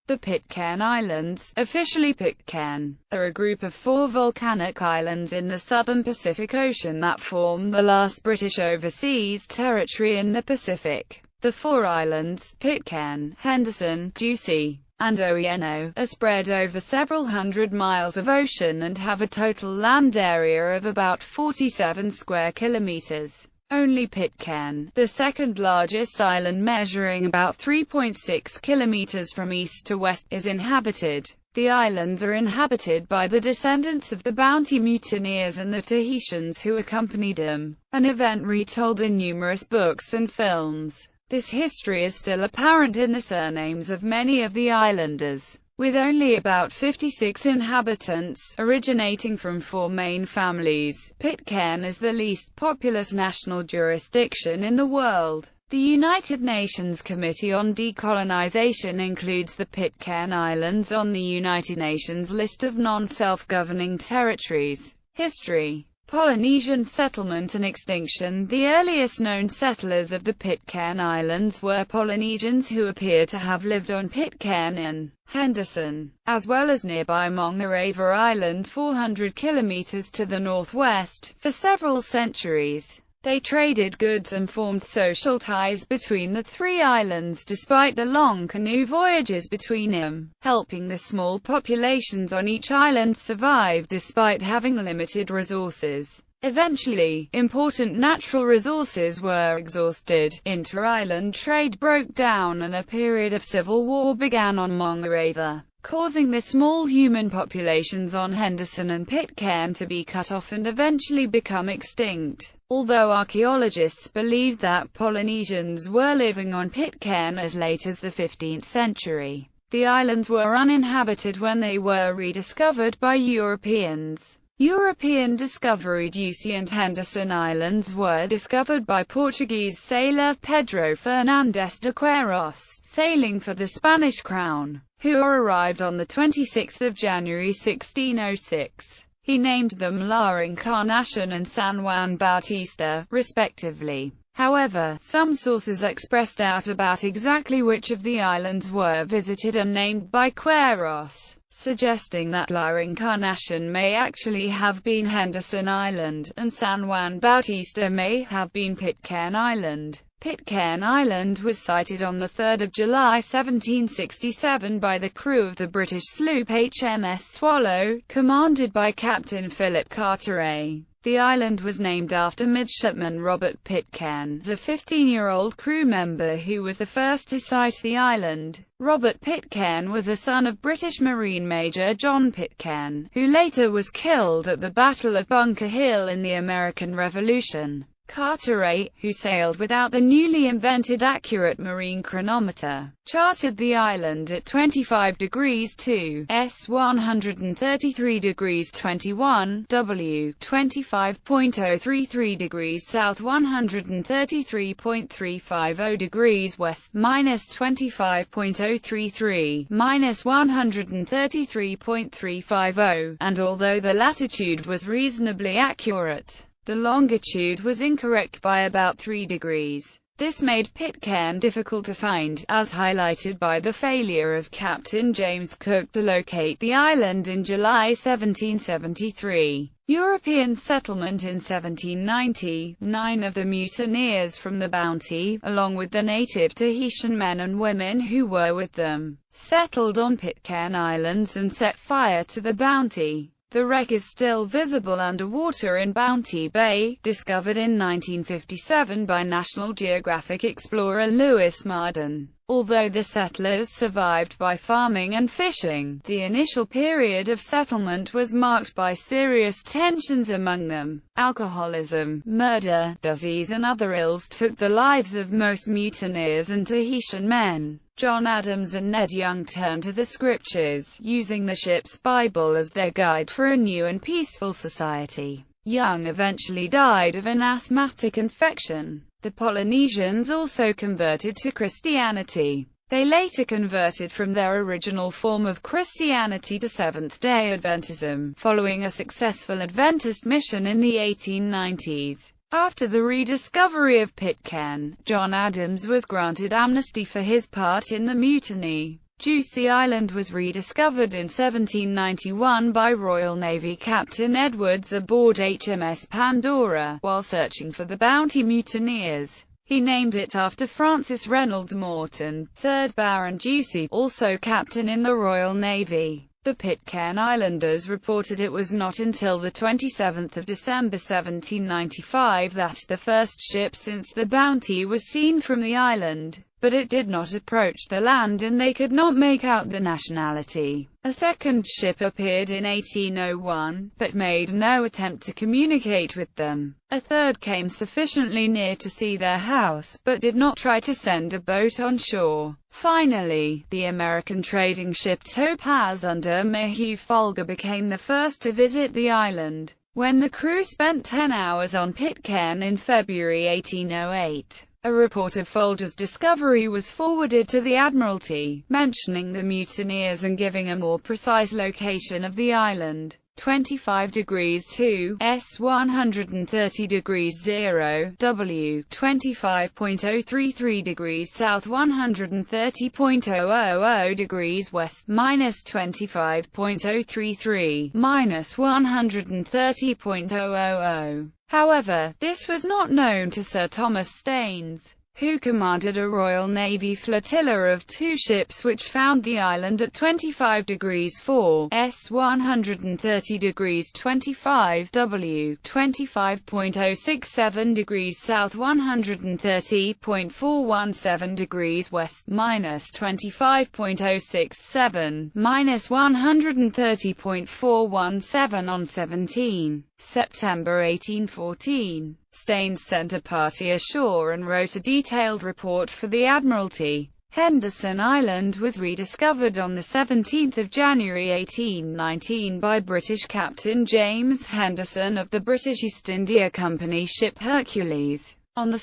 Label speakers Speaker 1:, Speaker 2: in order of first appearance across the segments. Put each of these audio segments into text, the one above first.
Speaker 1: The Pitcairn Islands, officially Pitcairn, are a group of 4 volcanic islands in the southern Pacific Ocean that form the last British overseas territory in the Pacific. The 4 islands, Pitcairn, Henderson, Ducie, and Oeno, are spread over several hundred miles of ocean and have a total land area of about 47 square kilometres. Only Pitcairn, the second largest island measuring about 3.6 kilometers from east to west, is inhabited. The islands are inhabited by the descendants of the Bounty mutineers and the Tahitians who accompanied them, an event retold in numerous books and films. This history is still apparent in the surnames of many of the islanders. With only about 56 inhabitants, originating from 4 main families, Pitcairn is the least populous national jurisdiction in the world. The United Nations Committee on Decolonization includes the Pitcairn Islands on the United Nations list of non-self-governing territories. History: Polynesian settlement and extinction. The earliest known settlers of the Pitcairn Islands were Polynesians who appear to have lived on Pitcairn and Henderson, as well as nearby Mongareva Island 400 kilometers to the northwest, for several centuries. They traded goods and formed social ties between the 3 islands despite the long canoe voyages between them, helping the small populations on each island survive despite having limited resources. Eventually, important natural resources were exhausted, inter-island trade broke down and a period of civil war began on Mongareva, causing the small human populations on Henderson and Pitcairn to be cut off and eventually become extinct. Although archaeologists believe that Polynesians were living on Pitcairn as late as the 15th century, the islands were uninhabited when they were rediscovered by Europeans. European discovery. Ducie and Henderson Islands were discovered by Portuguese sailor Pedro Fernandes de Queiroz, sailing for the Spanish crown, who arrived on the 26th of January 1606. He named them La Encarnacion and San Juan Bautista, respectively. However, some sources express doubt about exactly which of the islands were visited and named by Queiroz, suggesting that La Encarnacion may actually have been Henderson Island, and San Juan Bautista may have been Pitcairn Island. Pitcairn Island was sighted on 3 July 1767 by the crew of the British sloop HMS Swallow, commanded by Captain Philip Carteret. The island was named after midshipman Robert Pitcairn, a 15-year-old crew member who was the first to sight the island. Robert Pitcairn was a son of British Marine Major John Pitcairn, who later was killed at the Battle of Bunker Hill in the American Revolution. Carteret, who sailed without the newly invented accurate marine chronometer, charted the island at 25 degrees 2 S 133 degrees 21 W 25.033 degrees south 133.350 degrees west minus 25.033 minus 133.350, and although the latitude was reasonably accurate, the longitude was incorrect by about 3 degrees. This made Pitcairn difficult to find, as highlighted by the failure of Captain James Cook to locate the island in July 1773. European settlement. In 1790, 9 of the mutineers from the Bounty, along with the native Tahitian men and women who were with them, settled on Pitcairn Islands and set fire to the Bounty. The wreck is still visible underwater in Bounty Bay, discovered in 1957 by National Geographic explorer Lewis Marden. Although the settlers survived by farming and fishing, the initial period of settlement was marked by serious tensions among them. Alcoholism, murder, disease and other ills took the lives of most mutineers and Tahitian men. John Adams and Ned Young turned to the scriptures, using the ship's Bible as their guide for a new and peaceful society. Young eventually died of an asthmatic infection. The Polynesians also converted to Christianity. They later converted from their original form of Christianity to Seventh-day Adventism, following a successful Adventist mission in the 1890s. After the rediscovery of Pitcairn, John Adams was granted amnesty for his part in the mutiny. Ducie Island was rediscovered in 1791 by Royal Navy Captain Edwards aboard HMS Pandora, while searching for the Bounty mutineers. He named it after Francis Reynolds Morton, 3rd Baron Ducie, also captain in the Royal Navy. The Pitcairn Islanders reported it was not until the 27th of December 1795 that the first ship since the Bounty was seen from the island, but it did not approach the land and they could not make out the nationality. A second ship appeared in 1801, but made no attempt to communicate with them. A third came sufficiently near to see their house, but did not try to send a boat on shore. Finally, the American trading ship Topaz under Mayhew Folger became the first to visit the island, when the crew spent 10 hours on Pitcairn in February 1808. A report of Folger's discovery was forwarded to the Admiralty, mentioning the mutineers and giving a more precise location of the island. 25 degrees 2 S 130 degrees 0 W 25.033 degrees south 130.000 degrees west minus 25.033 minus 130.000. However, this was not known to Sir Thomas Staines, who commanded a Royal Navy flotilla of 2 ships which found the island at 25 degrees 4 S 130 degrees 25 W 25.067 degrees south 130.417 degrees west minus 25.067 minus 130.417 on 17 September 1814. Staines sent a party ashore and wrote a detailed report for the Admiralty. Henderson Island was rediscovered on 17 January 1819 by British Captain James Henderson of the British East India Company ship Hercules. On 2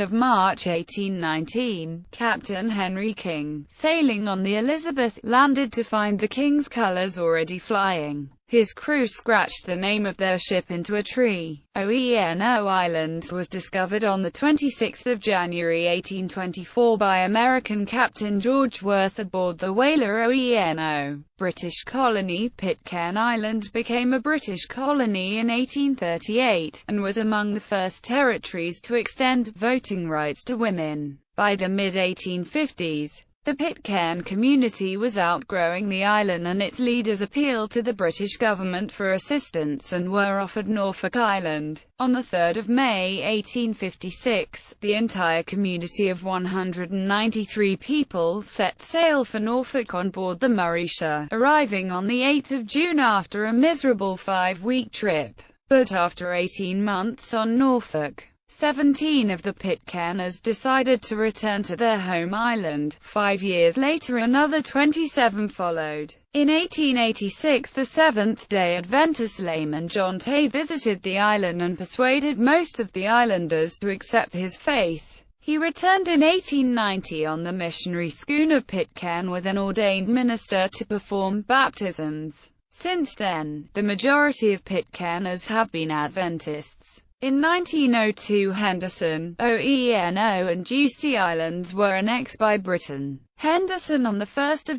Speaker 1: March 1819, Captain Henry King, sailing on the Elizabeth, landed to find the King's colours already flying. His crew scratched the name of their ship into a tree. Oeno Island was discovered on 26 January 1824 by American Captain George Worth aboard the whaler Oeno. British colony Pitcairn Island became a British colony in 1838, and was among the first territories to extend voting rights to women. By the mid-1850s, the Pitcairn community was outgrowing the island and its leaders appealed to the British government for assistance and were offered Norfolk Island. On 3 May 1856, the entire community of 193 people set sail for Norfolk on board the Mauritius, arriving on 8 June after a miserable 5-week trip. But after 18 months on Norfolk, 17 of the Pitcairners decided to return to their home island. 5 years later another 27 followed. In 1886 the Seventh-day Adventist layman John Tay visited the island and persuaded most of the islanders to accept his faith. He returned in 1890 on the missionary schooner Pitcairn with an ordained minister to perform baptisms. Since then, the majority of Pitcairners have been Adventists. In 1902 Henderson, Oeno and Ducie Islands were annexed by Britain. Henderson on 1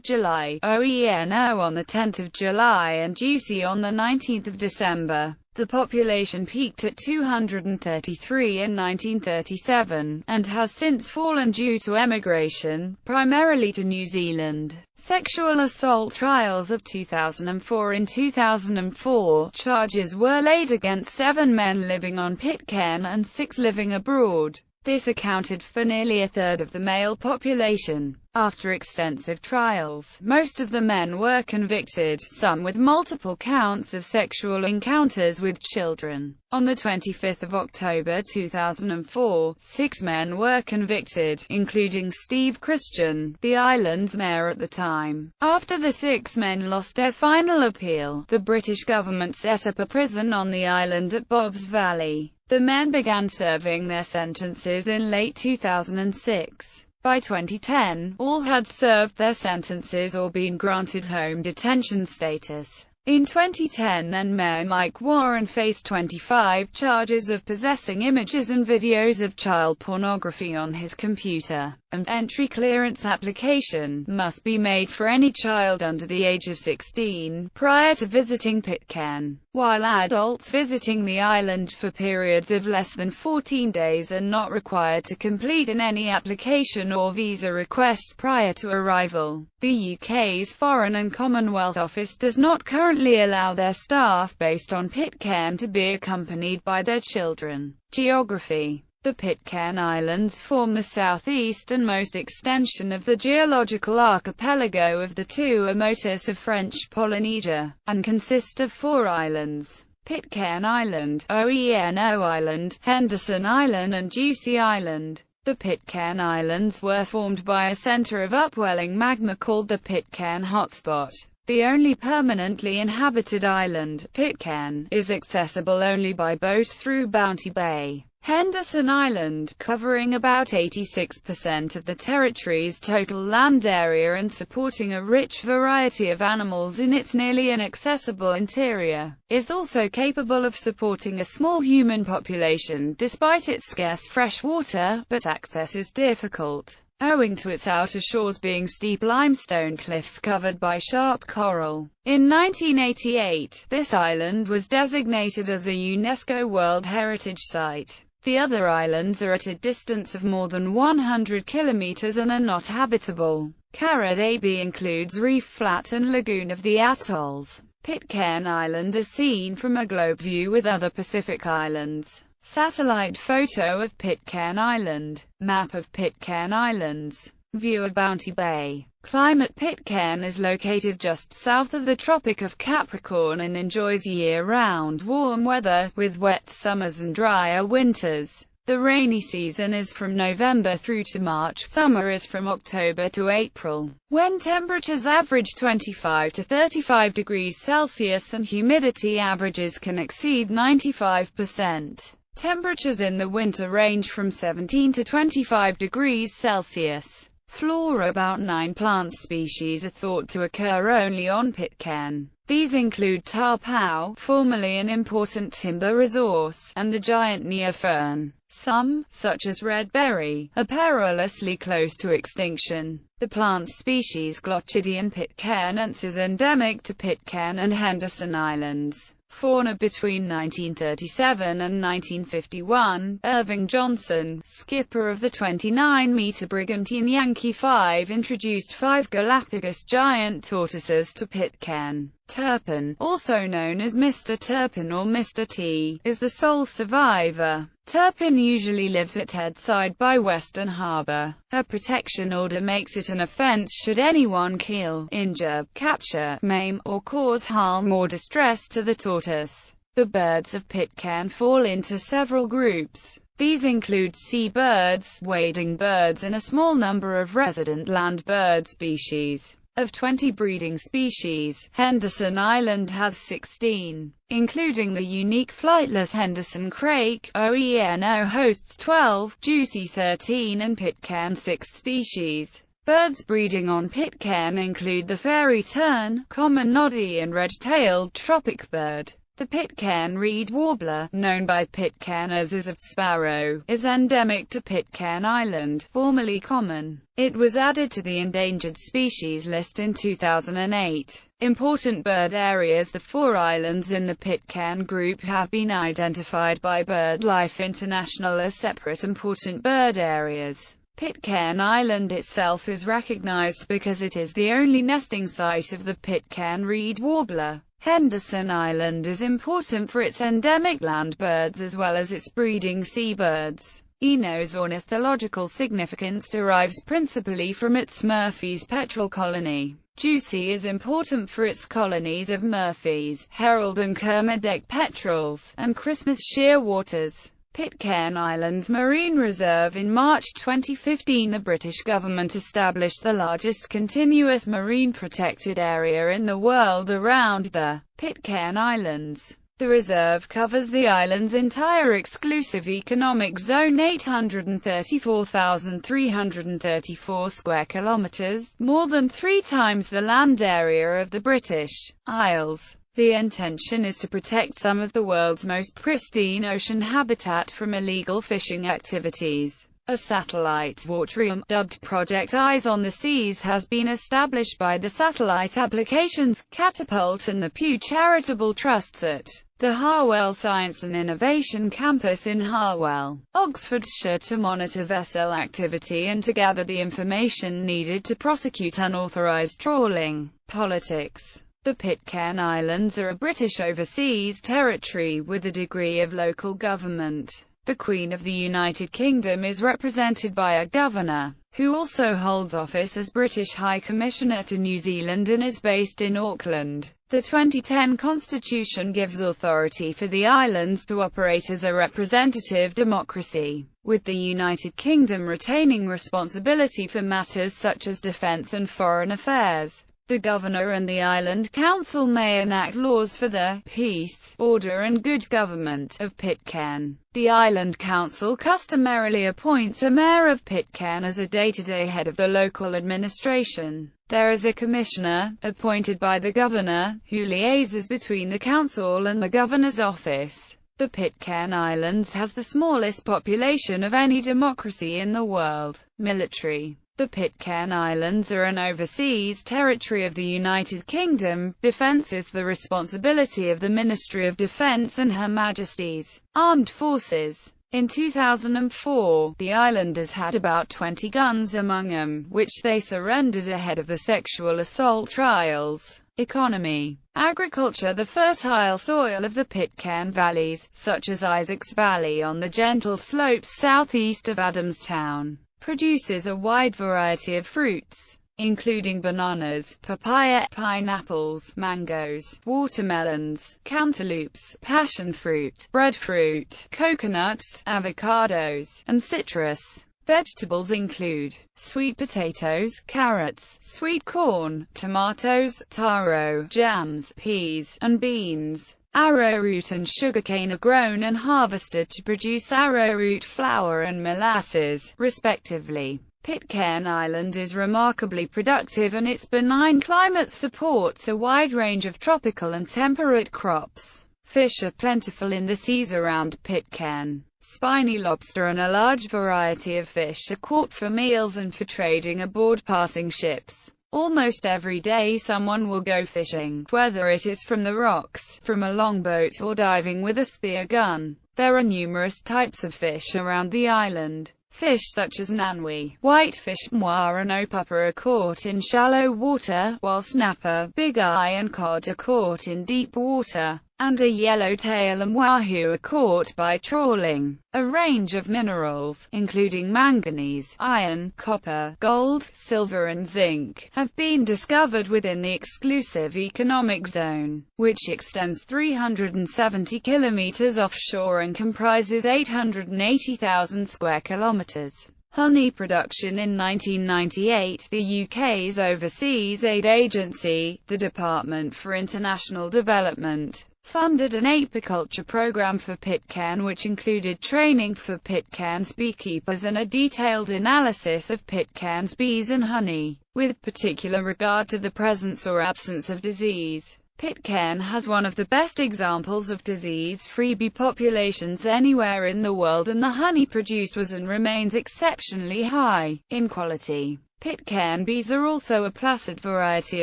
Speaker 1: July, Oeno on 10 July and Ducie on 19 December. The population peaked at 233 in 1937, and has since fallen due to emigration, primarily to New Zealand. Sexual assault trials of 2004. In 2004, charges were laid against 7 men living on Pitcairn and 6 living abroad. This accounted for nearly a third of the male population. After extensive trials, most of the men were convicted, some with multiple counts of sexual encounters with children. On 25 October 2004, 6 men were convicted, including Steve Christian, the island's mayor at the time. After the 6 men lost their final appeal, the British government set up a prison on the island at Bob's Valley. The men began serving their sentences in late 2006. By 2010, all had served their sentences or been granted home detention status. In 2010 then Mayor Mike Warren faced 25 charges of possessing images and videos of child pornography on his computer. An entry clearance application must be made for any child under the age of 16 prior to visiting Pitcairn, while adults visiting the island for periods of less than 14 days are not required to complete any application or visa request prior to arrival. The UK's Foreign and Commonwealth Office does not currently allow their staff based on Pitcairn to be accompanied by their children. Geography. The Pitcairn Islands form the southeasternmost extension of the geological archipelago of the Tuamotus of French Polynesia, and consist of 4 islands: Pitcairn Island, Oeno Island, Henderson Island and Ducie Island. The Pitcairn Islands were formed by a centre of upwelling magma called the Pitcairn Hotspot. The only permanently inhabited island, Pitcairn, is accessible only by boat through Bounty Bay. Henderson Island, covering about 86% of the territory's total land area and supporting a rich variety of animals in its nearly inaccessible interior, is also capable of supporting a small human population despite its scarce fresh water, but access is difficult, owing to its outer shores being steep limestone cliffs covered by sharp coral. In 1988, this island was designated as a UNESCO World Heritage Site. The other islands are at a distance of more than 100 kilometres and are not habitable. ʻpɪtkɛərn includes reef flat and lagoon of the atolls. Pitcairn Island is seen from a globe view with other Pacific islands. Satellite photo of Pitcairn Island. Map of Pitcairn Islands. View of Bounty Bay. Climate. Pitcairn is located just south of the Tropic of Capricorn and enjoys year-round warm weather, with wet summers and drier winters. The rainy season is from November through to March. Summer is from October to April, when temperatures average 25 to 35 degrees Celsius and humidity averages can exceed 95%. Temperatures in the winter range from 17 to 25 degrees Celsius. Flora. About 9 plant species are thought to occur only on Pitcairn. These include tarpau, formerly an important timber resource, and the giant near-fern. Some, such as red berry, are perilously close to extinction. The plant species Glochidium pitcairnensis is endemic to Pitcairn and Henderson Islands. Fauna. Between 1937 and 1951, Irving Johnson, skipper of the 29-meter brigantine Yankee 5, introduced 5 Galapagos giant tortoises to Pitcairn. Turpin, also known as Mr. Turpin or Mr. T, is the sole survivor. Turpin usually lives at Headside by Western Harbour. A protection order makes it an offence should anyone kill, injure, capture, maim, or cause harm or distress to the tortoise. The birds of Pitcairn fall into several groups. These include seabirds, wading birds and a small number of resident land bird species. Of 20 breeding species, Henderson Island has 16, including the unique flightless Henderson crake. Oeno hosts 12, Ducie 13 and Pitcairn 6 species. Birds breeding on Pitcairn include the fairy tern, common noddy and red-tailed tropic bird. The Pitcairn reed warbler, known by Pitcairners as a sparrow, is endemic to Pitcairn Island, formerly common. It was added to the endangered species list in 2008. Important bird areas. The 4 islands in the Pitcairn group have been identified by BirdLife International as separate important bird areas. Pitcairn Island itself is recognized because it is the only nesting site of the Pitcairn reed warbler. Henderson Island is important for its endemic land birds as well as its breeding seabirds. Oeno's ornithological significance derives principally from its Murphy's petrel colony. Ducie is important for its colonies of Murphy's, Herald and Kermadec petrels, and Christmas shearwaters. Pitcairn Islands Marine Reserve. In March 2015, the British government established the largest continuous marine protected area in the world around the Pitcairn Islands. The reserve covers the island's entire exclusive economic zone, 834,334 square kilometres, more than 3 times the land area of the British Isles. The intention is to protect some of the world's most pristine ocean habitat from illegal fishing activities. A satellite waterium, dubbed Project Eyes on the Seas, has been established by the Satellite Applications, Catapult and the Pew Charitable Trusts at the Harwell Science and Innovation Campus in Harwell, Oxfordshire, to monitor vessel activity and to gather the information needed to prosecute unauthorised trawling. Politics. The Pitcairn Islands are a British overseas territory with a degree of local government. The Queen of the United Kingdom is represented by a governor, who also holds office as British High Commissioner to New Zealand and is based in Auckland. The 2010 Constitution gives authority for the islands to operate as a representative democracy, with the United Kingdom retaining responsibility for matters such as defence and foreign affairs. The Governor and the Island Council may enact laws for the peace, order and good government of Pitcairn. The Island Council customarily appoints a Mayor of Pitcairn as a day-to-day head of the local administration. There is a Commissioner, appointed by the Governor, who liaises between the Council and the Governor's office. The Pitcairn Islands has the smallest population of any democracy in the world. Military. The Pitcairn Islands are an overseas territory of the United Kingdom. Defence is the responsibility of the Ministry of Defence and Her Majesty's Armed Forces. In 2004, the islanders had about 20 guns among them, which they surrendered ahead of the sexual assault trials. Economy. Agriculture. The fertile soil of the Pitcairn valleys, such as Isaacs Valley on the gentle slopes southeast of Adamstown, produces a wide variety of fruits, including bananas, papaya, pineapples, mangoes, watermelons, cantaloupes, passion fruit, breadfruit, coconuts, avocados, and citrus. Vegetables include sweet potatoes, carrots, sweet corn, tomatoes, taro, jams, peas, and beans. Arrowroot and sugarcane are grown and harvested to produce arrowroot flour and molasses, respectively. Pitcairn Island is remarkably productive and its benign climate supports a wide range of tropical and temperate crops. Fish are plentiful in the seas around Pitcairn. Spiny lobster and a large variety of fish are caught for meals and for trading aboard passing ships. Almost every day someone will go fishing, whether it is from the rocks, from a longboat or diving with a spear gun. There are numerous types of fish around the island. Fish such as nanui, whitefish, moa and opapa are caught in shallow water, while snapper, big eye and cod are caught in deep water, and a yellowtail and wahoo are caught by trawling. A range of minerals, including manganese, iron, copper, gold, silver and zinc, have been discovered within the exclusive economic zone, which extends 370 kilometers offshore and comprises 880,000 square kilometers. Honey production. In 1998, the UK's overseas aid agency, the Department for International Development, funded an apiculture program for Pitcairn which included training for Pitcairn's beekeepers and a detailed analysis of Pitcairn's bees and honey, with particular regard to the presence or absence of disease. Pitcairn has one of the best examples of disease-free bee populations anywhere in the world, and the honey produced was and remains exceptionally high in quality. Pitcairn bees are also a placid variety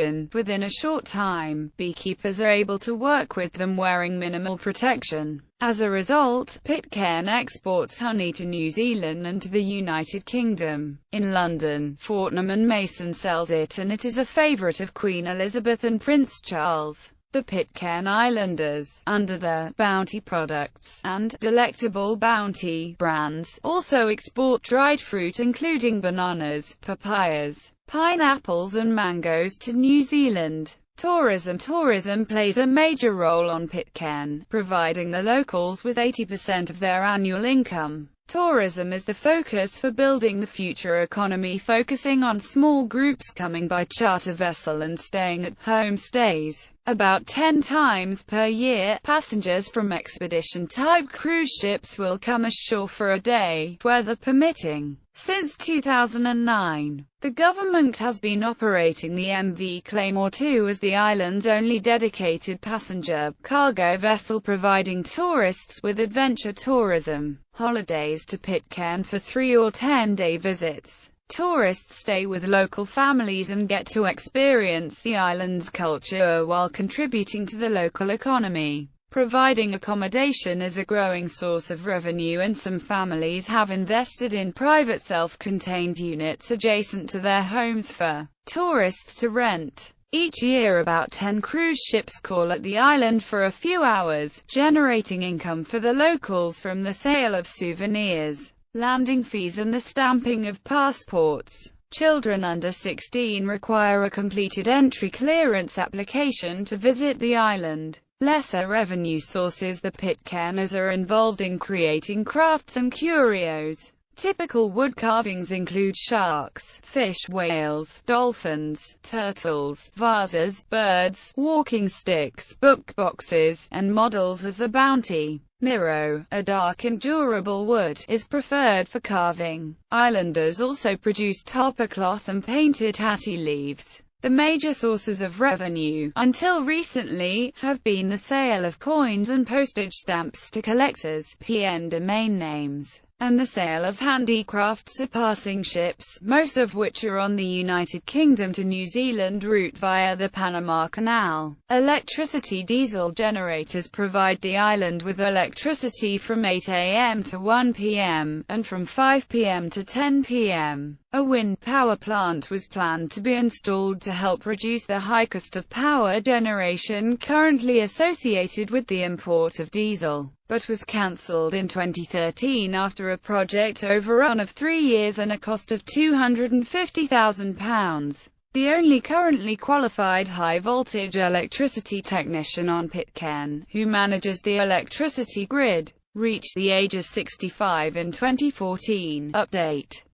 Speaker 1: and, within a short time, beekeepers are able to work with them wearing minimal protection. As a result, Pitcairn exports honey to New Zealand and to the United Kingdom. In London, Fortnum and Mason sells it and it is a favourite of Queen Elizabeth and Prince Charles. The Pitcairn Islanders, under their Bounty Products and Delectable Bounty brands, also export dried fruit including bananas, papayas, pineapples and mangoes to New Zealand. Tourism. Tourism plays a major role on Pitcairn, providing the locals with 80% of their annual income. Tourism is the focus for building the future economy, focusing on small groups coming by charter vessel and staying at home stays. About 10 times per year, passengers from expedition-type cruise ships will come ashore for a day, weather permitting. Since 2009, the government has been operating the MV Claymore 2 as the island's only dedicated passenger cargo vessel, providing tourists with adventure tourism holidays to Pitcairn for 3 or 10-day visits. Tourists stay with local families and get to experience the island's culture while contributing to the local economy. Providing accommodation is a growing source of revenue, and some families have invested in private self-contained units adjacent to their homes for tourists to rent. Each year about 10 cruise ships call at the island for a few hours, generating income for the locals from the sale of souvenirs, landing fees and the stamping of passports. Children under 16 require a completed entry clearance application to visit the island. Lesser revenue sources: the Pitcairners are involved in creating crafts and curios. Typical wood carvings include sharks, fish, whales, dolphins, turtles, vases, birds, walking sticks, book boxes, and models of the Bounty. Miro, a dark and durable wood, is preferred for carving. Islanders also produce tapa cloth and painted hati leaves. The major sources of revenue, until recently, have been the sale of coins and postage stamps to collectors, PN domain names, and the sale of handicrafts to passing ships, most of which are on the United Kingdom to New Zealand route via the Panama Canal. Electricity: diesel generators provide the island with electricity from 8 a.m. to 1 p.m., and from 5 p.m. to 10 p.m. A wind power plant was planned to be installed to help reduce the high cost of power generation currently associated with the import of diesel, but was cancelled in 2013 after a project overrun of 3 years and a cost of £250,000. The only currently qualified high-voltage electricity technician on Pitcairn, who manages the electricity grid, reached the age of 65 in 2014. Update.